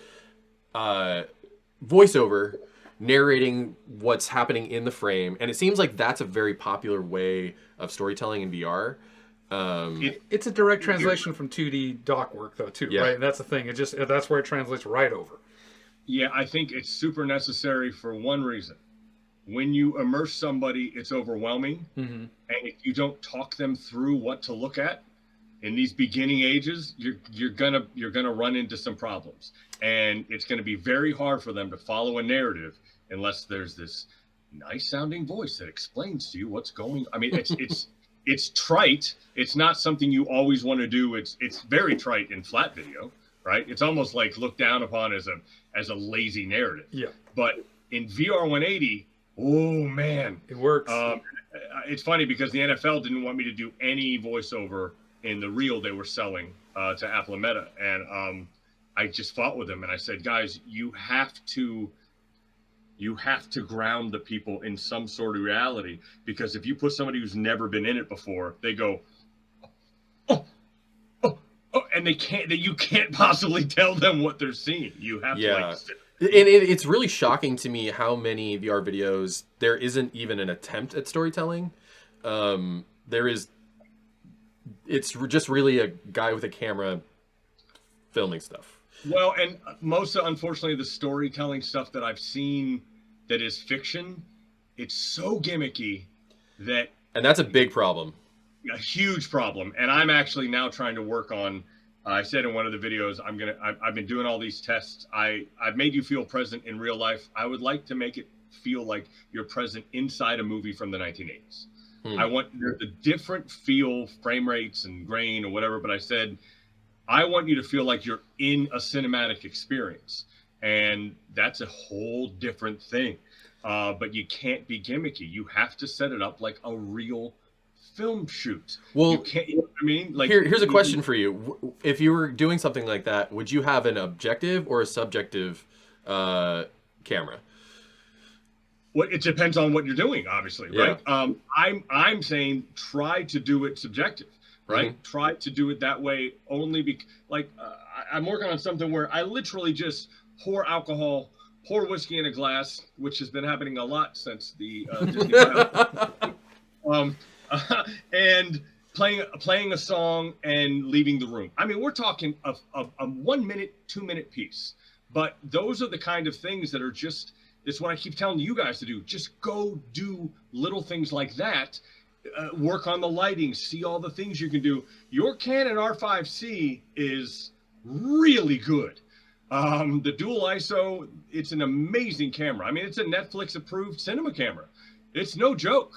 A: voiceover narrating what's happening in the frame, and it seems like that's a very popular way of storytelling in VR.
C: It's a direct translation from 2D doc work, though, too, right? And that's the thing. That's where it translates right over.
B: Yeah, I think it's super necessary for one reason. When you immerse somebody, it's overwhelming, and if you don't talk them through what to look at in these beginning ages, you're gonna run into some problems, and it's gonna be very hard for them to follow a narrative unless there's this nice sounding voice that explains to you what's going. I mean, it's trite. It's not something you always want to do. It's very trite in flat video, right? It's almost like looked down upon as a lazy narrative.
C: Yeah.
B: But in VR 180, oh man,
C: it works.
B: It's funny because the NFL didn't want me to do any voiceover in the reel they were selling to Apple and Meta, and I just fought with them and I said, guys, you have to ground the people in some sort of reality, because if you put somebody who's never been in it before, they go, oh, and you can't possibly tell them what they're seeing. You have to
A: and it's really shocking to me how many VR videos there isn't even an attempt at storytelling. It's just really a guy with a camera filming stuff.
B: Well, and most of, unfortunately, the storytelling stuff that I've seen that is fiction, it's so gimmicky
A: and that's a big problem.
B: A huge problem. And I'm actually now trying to work on, I said in one of the videos, I've been doing all these tests. I've made you feel present in real life. I would like to make it feel like you're present inside a movie from the 1980s. I want the different feel, frame rates and grain or whatever, but I said, I want you to feel like you're in a cinematic experience. And that's a whole different thing. But you can't be gimmicky. You have to set it up like a real film shoot.
A: Well,
B: you can't, you know what I mean? Like,
A: here's a question for you. If you were doing something like that, would you have an objective or a subjective camera?
B: Well, it depends on what you're doing, obviously, right? I'm saying try to do it subjective, right? Try to do it that way only I'm working on something where I literally just pour alcohol, pour whiskey in a glass, which has been happening a lot since the Disney and playing a song and leaving the room. I mean, we're talking a 1 minute, 2 minute piece, but those are the kind of things that are just. It's what I keep telling you guys to do. Just go do little things like that. Work on the lighting. See all the things you can do. Your Canon R5C is really good. The dual ISO, it's an amazing camera. I mean, it's a Netflix approved cinema camera. It's no joke.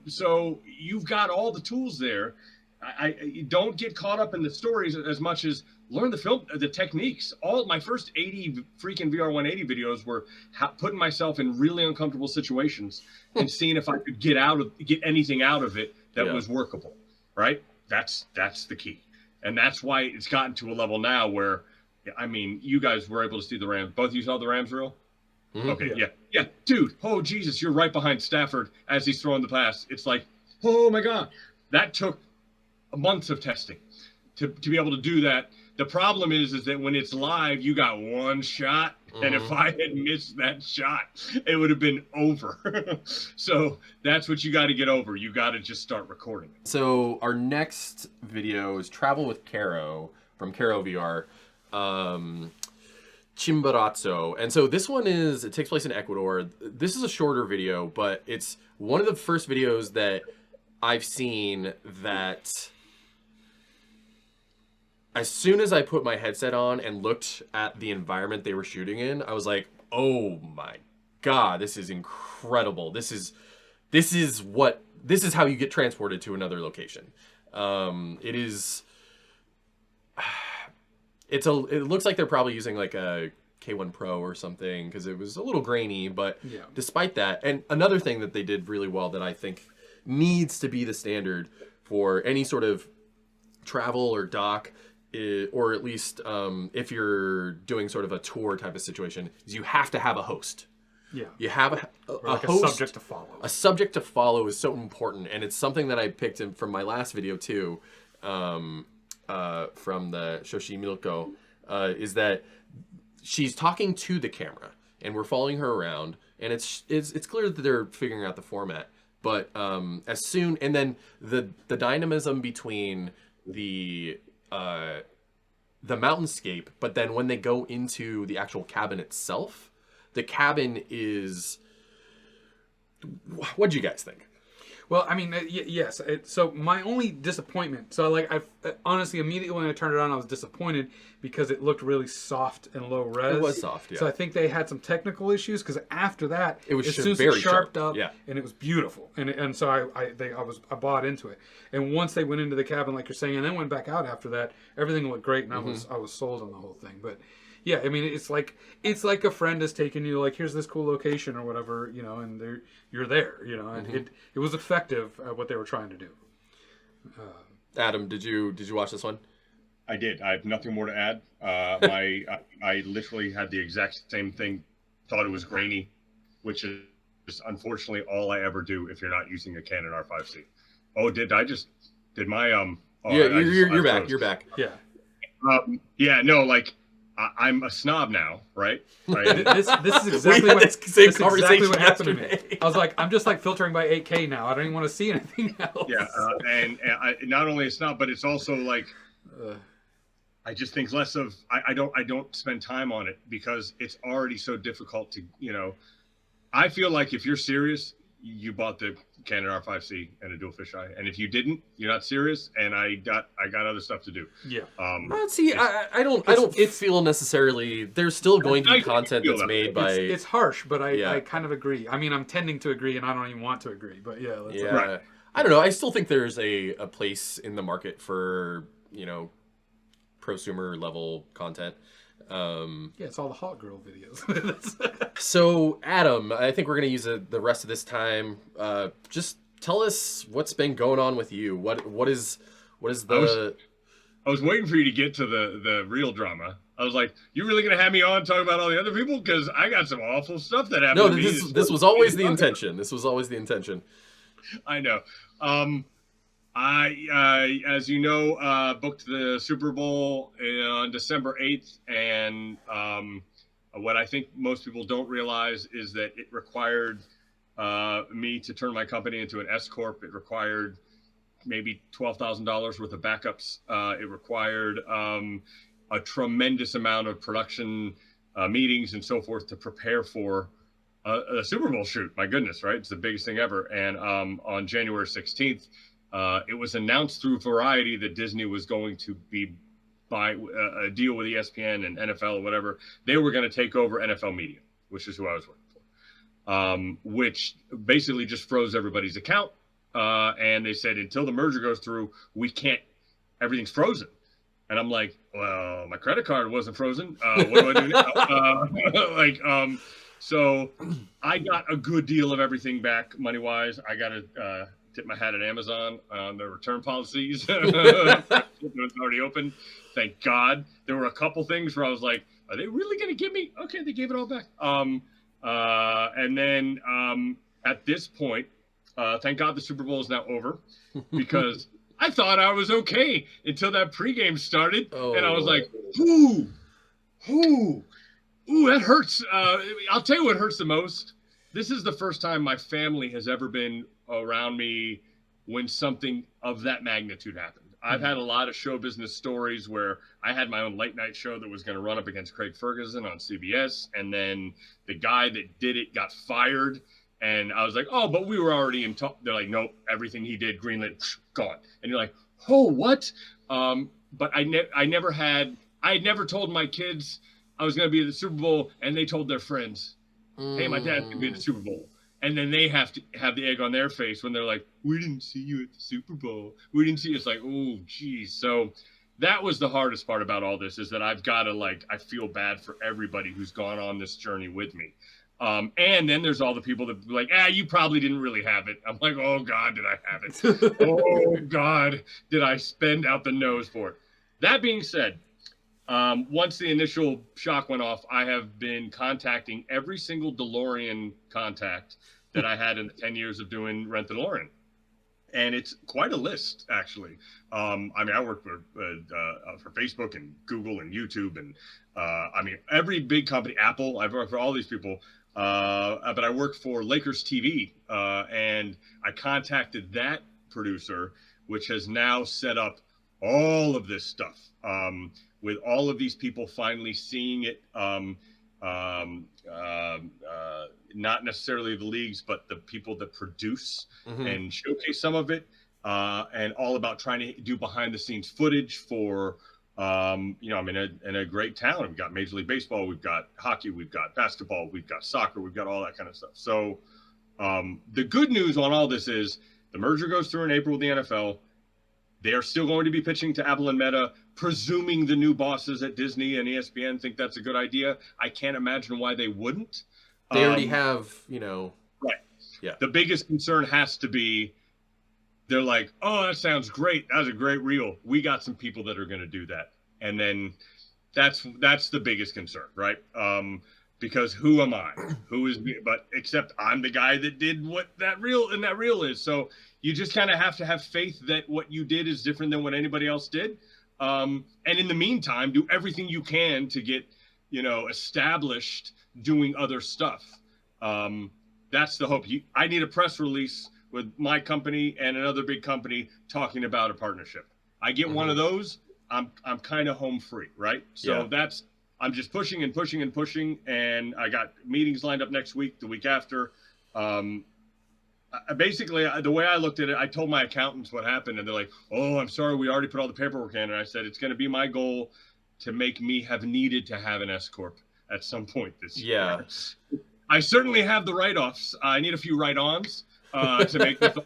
B: So you've got all the tools there. I don't get caught up in the stories as much as learn the film, the techniques. All my first 80 freaking VR 180 videos were putting myself in really uncomfortable situations and seeing if I could get anything out of it that was workable. Right? That's the key, and that's why it's gotten to a level now where, I mean, you guys were able to see the Rams. Both of you saw the Rams reel. Okay, yeah, dude. Oh Jesus, you're right behind Stafford as he's throwing the pass. It's like, oh my God, that took months of testing to be able to do that. The problem is that when it's live, you got one shot, and if I had missed that shot, it would have been over. So that's what you got to get over. You got to just start recording it.
A: So our next video is Travel with Caro from Caro VR, Chimborazo. And so this one it takes place in Ecuador. This is a shorter video, but it's one of the first videos that I've seen that as soon as I put my headset on and looked at the environment they were shooting in, I was like, oh my God, this is incredible. This is how you get transported to another location. It looks like they're probably using like a K1 Pro or something, because it was a little grainy, but despite that, and another thing that they did really well that I think needs to be the standard for any sort of travel or doc, or at least if you're doing sort of a tour type of situation, is you have to have a host. Yeah. You have a host. A subject to follow. A subject to follow is so important, and it's something that I picked from my last video too, from the Shoshi Milko, is that she's talking to the camera, and we're following her around, and it's clear that they're figuring out the format. But and then the dynamism between the mountainscape, but then when they go into the actual cabin itself, the cabin is. What'd you guys think?
C: Well, I mean, yes. So my only disappointment. So I honestly immediately when I turned it on, I was disappointed because it looked really soft and low res.
A: It was soft, yeah.
C: So I think they had some technical issues because after that,
A: it was
C: very sharp up, and it was beautiful. And so I bought into it. And once they went into the cabin, like you're saying, and then went back out after that, everything looked great, and I was sold on the whole thing. But yeah, I mean, it's like a friend is taking you, like, here's this cool location or whatever, and you're there, and it was effective at what they were trying to do.
A: Adam, did you watch this one?
B: I did. I have nothing more to add. I literally had the exact same thing. Thought it was grainy, which is unfortunately all I ever do if you're not using a Canon R5C. Oh, did my
A: you're back. You're back.
C: Yeah.
B: Yeah. No, like. I'm a snob now, right?
C: This is exactly what happened to me. I was like, I'm just like filtering by 8K now. I don't even want to see anything else.
B: Yeah, and I, not only a snob, but it's also like I just think less of. I don't spend time on it because it's already so difficult to. I feel like if you're serious, you bought the Canon R5C and a dual fisheye, and if you didn't, you're not serious. And I got other stuff to do.
C: Yeah.
A: See, I don't feel necessarily. There's still going to be content that's made by.
C: It's harsh, but I kind of agree. I mean, I'm tending to agree, and I don't even want to agree. But yeah.
A: Right. I don't know. I still think there's a place in the market for prosumer level content.
C: It's all the hot girl videos.
A: So Adam, I think we're gonna use the rest of this time. Just tell us what's been going on with you. What is the?
B: I was waiting for you to get to the real drama. I was like, you really gonna have me on talk about all the other people? Because I got some awful stuff that happened
A: No,
B: to me.
A: this was always the intention. This was always the intention.
B: I know. I as you know, booked the Super Bowl on December 8th, and what I think most people don't realize is that it required me to turn my company into an S corp. It required maybe $12,000 worth of backups. It required a tremendous amount of production meetings and so forth to prepare for a Super Bowl shoot. My goodness, right? It's the biggest thing ever. And on January 16th, it was announced through Variety that Disney was going to be by a deal with ESPN and NFL or whatever. They were going to take over NFL Media, which is who I was working for, which basically just froze everybody's account. And they said, until the merger goes through, we can't, everything's frozen. And I'm like, well, my credit card wasn't frozen. What do I do now? So I got a good deal of everything back money-wise. I got to tip my hat at Amazon on their return policies. It was already open. Thank God. There were a couple things where I was like, are they really going to give me? Okay, they gave it all back. And then at this point, thank God the Super Bowl is now over, because I thought I was okay until that pregame started. And I was like, ooh, that hurts. I'll tell you what hurts the most. This is the first time my family has ever been around me when something of that magnitude happened. I've had a lot of show business stories where I had my own late night show that was going to run up against Craig Ferguson on CBS. And then the guy that did it got fired. And I was like, oh, but we were already in talk. They're like, nope, everything he did, greenlit, gone. And you're like, oh, what? But I had never told my kids I was going to be at the Super Bowl, and they told their friends, hey, my dad's going to be at the Super Bowl. And then they have to have the egg on their face when they're like, we didn't see you at the Super Bowl. We didn't see you. It's like, oh, geez. So that was the hardest part about all this, is that I've got to, I feel bad for everybody who's gone on this journey with me. And then there's all the people that like, you probably didn't really have it. I'm like, oh God, did I have it? Oh God, did I spend out the nose for it? That being said, once the initial shock went off, I have been contacting every single DeLorean contact that I had in the 10 years of doing Rent the DeLorean. And it's quite a list, actually. I work for Facebook and Google and YouTube, and every big company, Apple. I've worked for all these people, but I work for Lakers TV, and I contacted that producer, which has now set up all of this stuff, with all of these people finally seeing it. Not necessarily the leagues, but the people that produce and showcase some of it, and all about trying to do behind the scenes footage for, I'm in a great town. We've got Major League Baseball, we've got hockey, we've got basketball, we've got soccer, we've got all that kind of stuff. So the good news on all this is the merger goes through in April with the NFL. They are still going to be pitching to Apple and Meta, presuming the new bosses at Disney and ESPN think that's a good idea. I can't imagine why they wouldn't.
A: They already have,
B: Right.
A: Yeah.
B: The biggest concern has to be, they're like, oh, that sounds great. That was a great reel. We got some people that are going to do that. And then that's the biggest concern, right? Because who am I? Who is me? But except I'm the guy that did what that reel is. So you just kind of have to have faith that what you did is different than what anybody else did. And in the meantime, do everything you can to get, established doing other stuff. That's the hope. I need a press release with my company and another big company talking about a partnership. I get one of those, I'm kind of home free, right? So I'm just pushing and pushing and pushing, and I got meetings lined up next week, the week after. Basically, the way I looked at it, I told my accountants what happened, and they're like, oh, I'm sorry, we already put all the paperwork in. And I said, it's going to be my goal to make me have needed to have an S corp at some point this year. I certainly have the write-offs. I need a few write-ons to make this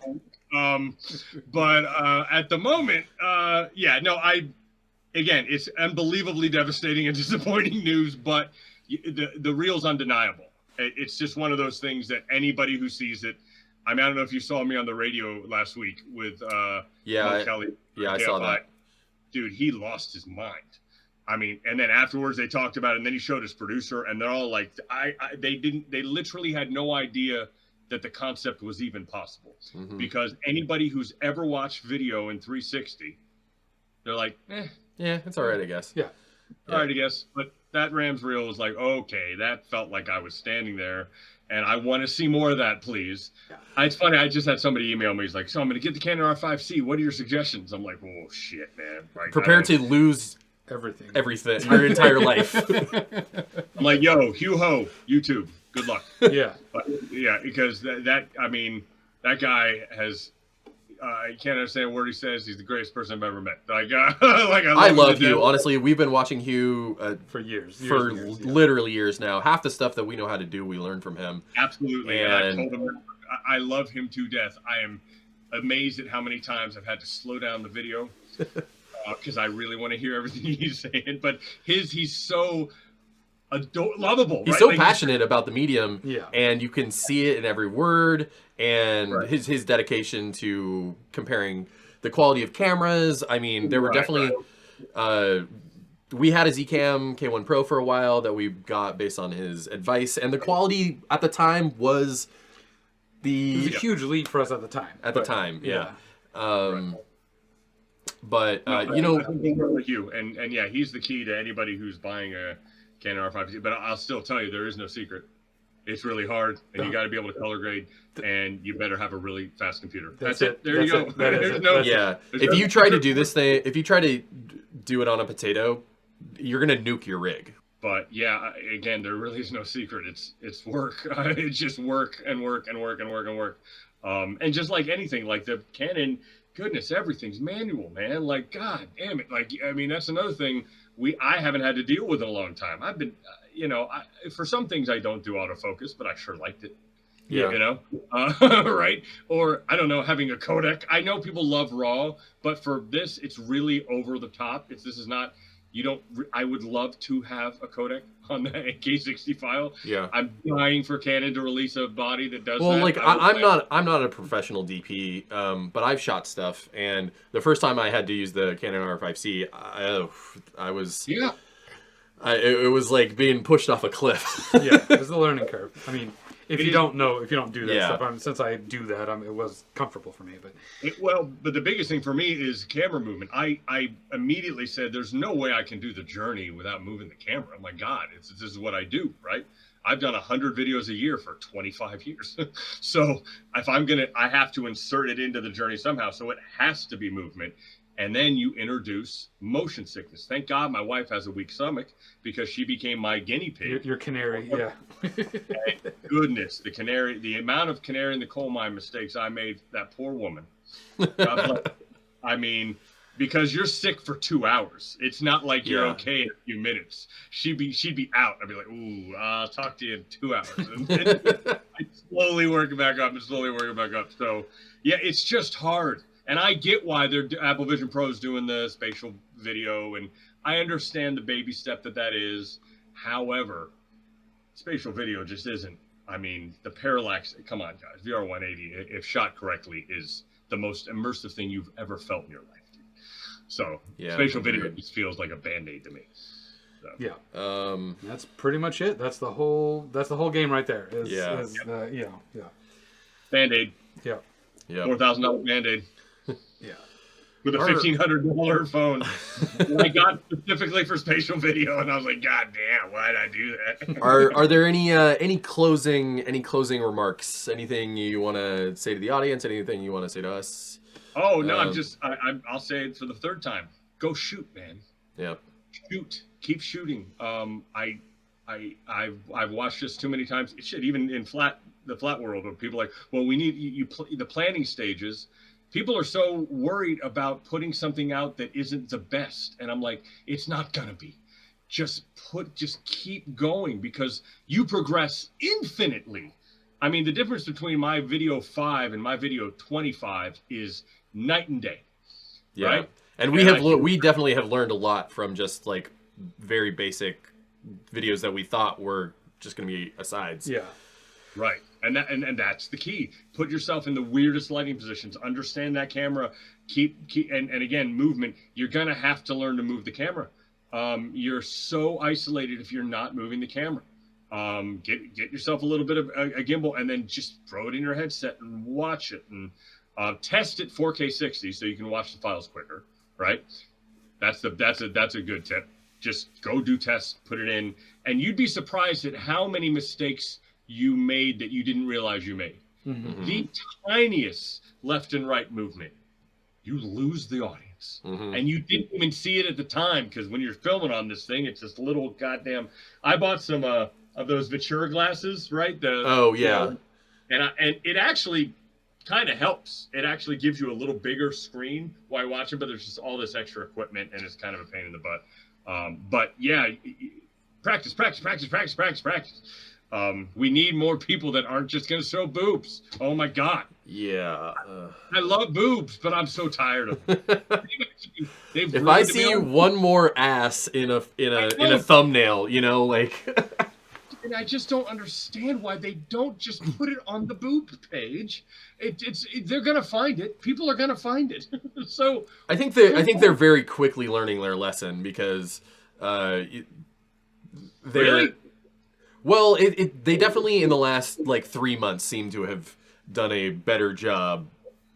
B: but at the moment, again, it's unbelievably devastating and disappointing news, but the reel's undeniable. It's just one of those things that anybody who sees it, I don't know if you saw me on the radio last week with Kelly.
A: Yeah, I saw that.
B: dude, he lost his mind. I mean, and then afterwards they talked about it, and then he showed his producer, and they're all like, they literally had no idea that the concept was even possible. Because anybody who's ever watched video in 360, they're like,
A: yeah, it's all right, I guess.
C: Yeah.
B: All right, I guess. But that Rams reel was like, okay, that felt like I was standing there, and I want to see more of that, please. Yeah. It's funny, I just had somebody email me. He's like, so I'm going to get the Canon R5C. What are your suggestions? I'm like, oh, shit, man. Like,
A: prepare to lose everything, your entire life.
B: I'm like, yo, Hugh-ho, YouTube, good luck.
C: Yeah.
B: But, yeah, because that guy has... I can't understand a word he says. He's the greatest person I've ever met. Like I
A: love Hugh. Honestly, we've been watching Hugh
C: for years,
A: literally years now. Half the stuff that we know how to do, we learned from him.
B: Absolutely. And I told him I love him to death. I am amazed at how many times I've had to slow down the video because I really want to hear everything he's saying. But he's so lovable.
A: He's
B: right?
A: so
B: like,
A: passionate about the medium,
C: yeah,
A: and you can see it in every word. And his dedication to comparing the quality of cameras. I mean, there were definitely... we had a Zcam K1 Pro for a while that we got based on his advice. And the quality at the time was
C: It was a huge leap for us at the time.
A: But,
B: you know... I think like you. And yeah, he's the key to anybody who's buying a Canon R5C. But I'll still tell you, there is no secret. It's really hard, and you got to be able to color grade, and you better have a really fast computer. That's it. There you go.
A: If you try to do this thing, if you try to do it on a potato, you're gonna nuke your rig.
B: But yeah, again, there really is no secret. It's work. It's just work and work and work and work and work. And just like anything, like the Canon, goodness, everything's manual, man. Like, God damn it. Like, I mean, that's another thing I haven't had to deal with in a long time. I've been, for some things I don't do autofocus, but I sure liked it.
A: Yeah.
B: You know, right? Or I don't know, having a codec. I know people love RAW, but for this, it's really over the top. This is not. I would love to have a codec on the AK60 file.
A: Yeah.
B: I'm dying for Canon to release a body that does that.
A: Well, like I'm not a professional DP, but I've shot stuff, and the first time I had to use the Canon R5C, I was it was like being pushed off a cliff.
C: Yeah, it was a learning curve. I mean, if you don't do that stuff, since I do that, it was comfortable for me.
B: But the biggest thing for me is camera movement. I immediately said, "There's no way I can do the journey without moving the camera." Oh my God, this is what I do, right? I've done 100 videos a year for 25 years, so if I have to insert it into the journey somehow. So it has to be movement. And then you introduce motion sickness. Thank God my wife has a weak stomach because she became my guinea pig.
C: Your canary, yeah.
B: Thank goodness, the amount of canary in the coal mine mistakes I made, that poor woman. God bless. I mean, because you're sick for 2 hours. It's not like you're okay in a few minutes. She'd be out. I'd be like, ooh, I'll talk to you in 2 hours. And I slowly working back up. So, yeah, it's just hard. And I get why Apple Vision Pro is doing the spatial video, and I understand the baby step that is. However, spatial video just isn't. I mean, the parallax, come on, guys. VR180, if shot correctly, is the most immersive thing you've ever felt in your life. Dude. So spatial video just feels like a Band-Aid to me. So.
C: Yeah. That's pretty much it. That's the whole game right there.
B: Band-Aid.
C: Yeah.
B: $4,000 Band-Aid.
C: Yeah.
B: With a $1,500 phone that I got specifically for spatial video, and I was like, God damn, why did I do that?
A: Are there any closing remarks? Anything you want to say to the audience? Anything you want to say to us?
B: Oh no, I'll say it for the third time. Go shoot, man.
A: Yeah.
B: Shoot. Keep shooting. I've watched this too many times. Shit, even in the flat world, where people are like, well, we need the planning stages. People are so worried about putting something out that isn't the best. And I'm like, it's not going to be. Just keep going, because you progress infinitely. I mean, the difference between my video 5 and my video 25 is night and day.
A: Yeah.
B: Right?
A: And we definitely have learned a lot from just like very basic videos that we thought were just going to be asides.
C: Yeah.
B: Right. And that's the key. Put yourself in the weirdest lighting positions. Understand that camera. keep and again, movement. You're gonna have to learn to move the camera. You're so isolated if you're not moving the camera. Get yourself a little bit of a gimbal and then just throw it in your headset and watch it, and test it 4K 60 so you can watch the files quicker, right? That's a good tip. Just go do tests, put it in, and you'd be surprised at how many mistakes you made that you didn't realize you made.
C: Mm-hmm.
B: The tiniest left and right movement, you lose the audience.
A: Mm-hmm.
B: And you didn't even see it at the time, because when you're filming on this thing, it's this little goddamn. I bought some of those Ventura glasses, right?
A: Oh yeah.
B: And it actually kind of helps. It actually gives you a little bigger screen while watching, but there's just all this extra equipment, and it's kind of a pain in the butt. But yeah, practice. We need more people that aren't just going to show boobs. Oh my God.
A: Yeah.
B: I love boobs, but I'm so tired of them.
A: If I see one more ass in a thumbnail, you know, like.
B: And I just don't understand why they don't just put it on the boob page. They're gonna find it. People are gonna find it. So
A: I think they're very quickly learning their lesson, because they're.
B: Really?
A: Well, they definitely in the last like 3 months seem to have done a better job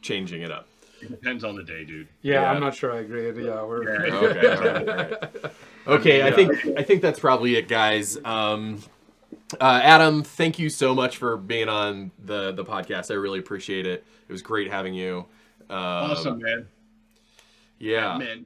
A: changing it up.
B: It depends on the day, dude.
C: Yeah, I'm not sure I agree. Yeah, we're
A: Okay. All right. Okay, I think that's probably it, guys. Adam, thank you so much for being on the podcast. I really appreciate it. It was great having you.
B: Awesome, man.
A: Yeah.
B: Man.